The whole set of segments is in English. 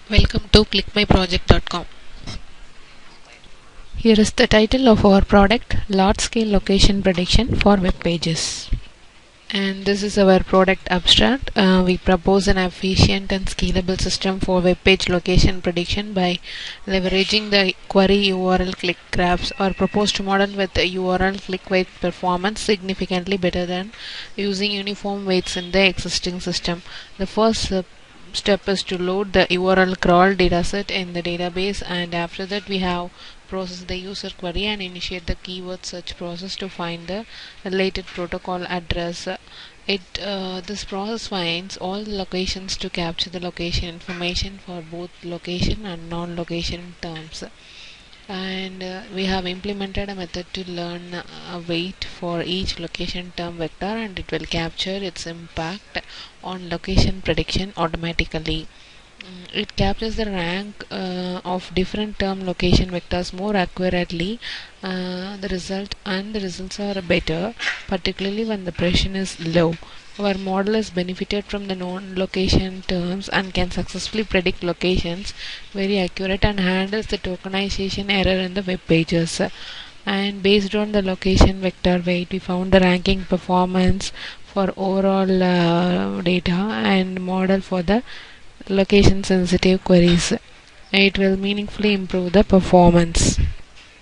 Welcome to clickmyproject.com. Here is the title of our product, Large Scale Location Prediction for Web Pages. And this is our product abstract. We propose an efficient and scalable system for web page location prediction by leveraging the query URL click graphs or proposed model with the URL click weight performance significantly better than using uniform weights in the existing system. The first step is to load the URL crawl dataset in the database, and after that we have process the user query and initiate the keyword search process to find the related protocol address. This process finds all the locations to capture the location information for both location and non-location terms. And we have implemented a method to learn a weight for each location term vector, and it will capture its impact on location prediction automatically. It captures the rank of different term location vectors more accurately. The results are better, particularly when the precision is low. Our model has benefited from the non-location terms and can successfully predict locations very accurate and handles the tokenization error in the web pages. And based on the location vector weight, we found the ranking performance for overall data and model for the location sensitive queries. It will meaningfully improve the performance.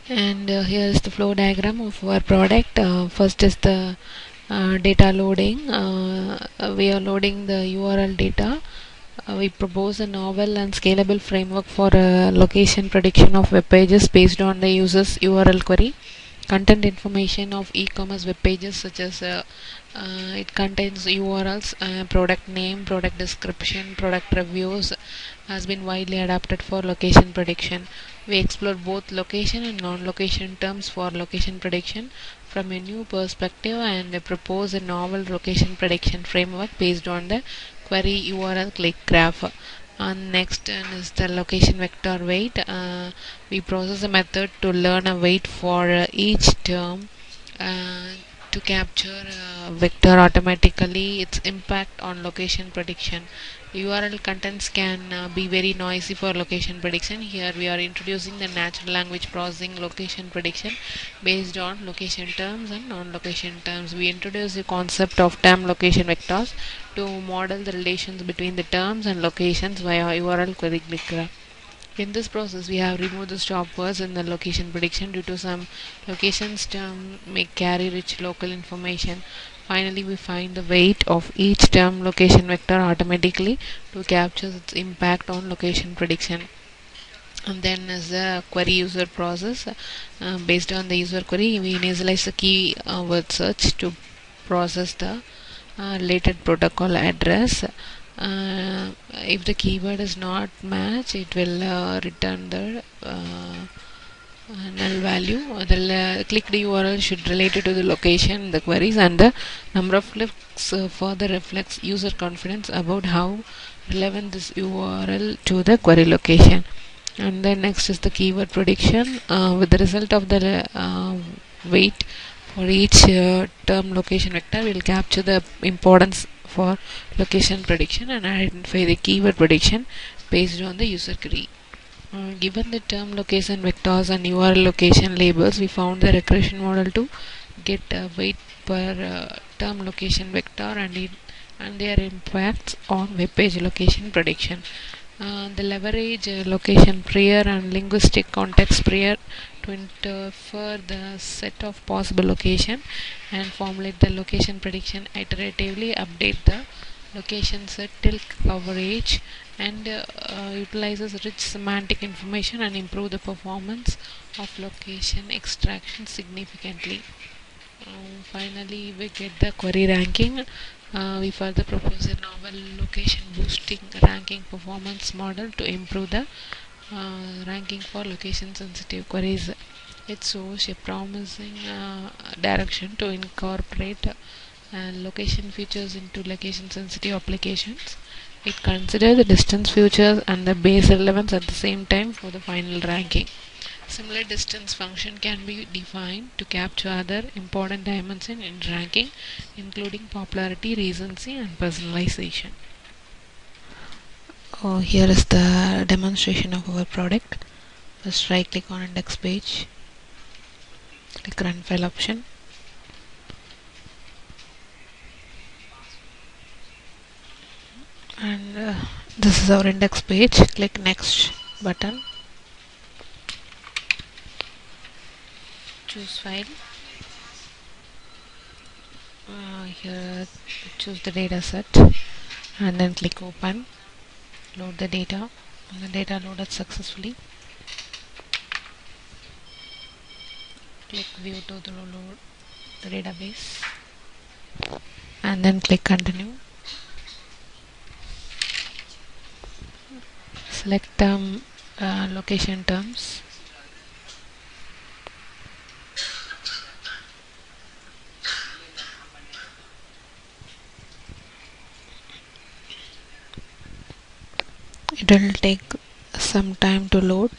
And here is the flow diagram of our product. First is the data loading. We are loading the URL data. We propose a novel and scalable framework for location prediction of web pages based on the user's URL query. Content information of e-commerce web pages, such as it contains URLs, product name, product description, product reviews, has been widely adapted for location prediction. We explore both location and non-location terms for location prediction from a new perspective and propose a novel location prediction framework based on the query URL click graph. And next is the location vector weight. We process a method to learn a weight for each term to capture vector automatically its impact on location prediction. URL contents can be very noisy for location prediction. Here we are introducing the natural language processing location prediction based on location terms and non-location terms. We introduce the concept of term location vectors to model the relations between the terms and locations via URL query click graph. In this process, we have removed the stop words in the location prediction due to some locations term may carry rich local information. Finally, we find the weight of each term location vector automatically to capture its impact on location prediction. And then is the query user process. Based on the user query, we initialize the keyword search to process the related protocol address. If the keyword is not matched, it will return the null value. The clicked URL should relate it to the location, the queries, and the number of clicks further reflects user confidence about how relevant this URL to the query location. And then next is the keyword prediction. With the result of the weight for each term location vector, we will capture the importance for location prediction and identify the keyword prediction based on the user query. Given the term location vectors and URL location labels, we found the regression model to get a weight per term location vector and their impacts on web page location prediction. The leverage location prior and linguistic context prior to infer the set of possible location and formulate the location prediction iteratively, update the location set till coverage, and utilizes rich semantic information and improve the performance of location extraction significantly. Finally, we get the query ranking. We further propose a novel location boosting ranking performance model to improve the ranking for location sensitive queries. It shows a promising direction to incorporate location features into location sensitive applications. It considers the distance features and the base relevance at the same time for the final ranking. Similar distance function can be defined to capture other important dimensions in ranking, including popularity, recency, and personalization. Oh, here is the demonstration of our product. First right click on index page, click run file option, and this is our index page. Click next button, choose file, here choose the data set, and then click open, load the data, and the data loaded successfully. Click view to the load the database, and then click continue. Select location terms, it will take some time to load.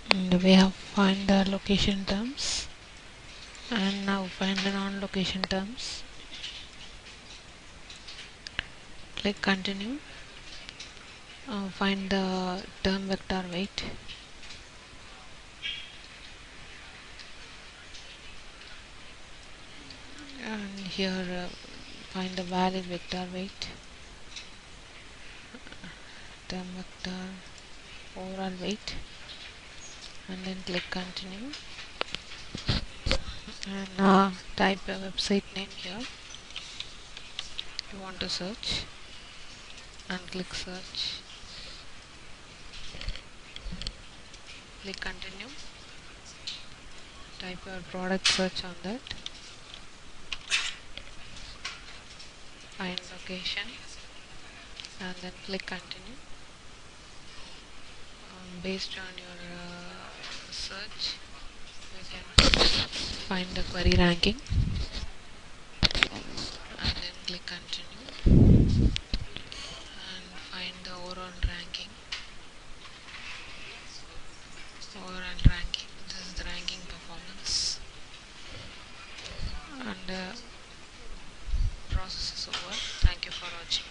And we have find the location terms, and now find the non-location terms. Click continue. Find the term vector weight, and here find the valid vector weight, term vector overall weight, and then click continue, and type a website name here you want to search, and click search, click continue, type your product search on that, find location, and then click continue. Based on your search, you can find the query ranking, and then click continue, and find the overall ranking. This is the ranking performance, and process is over. Thank you for watching.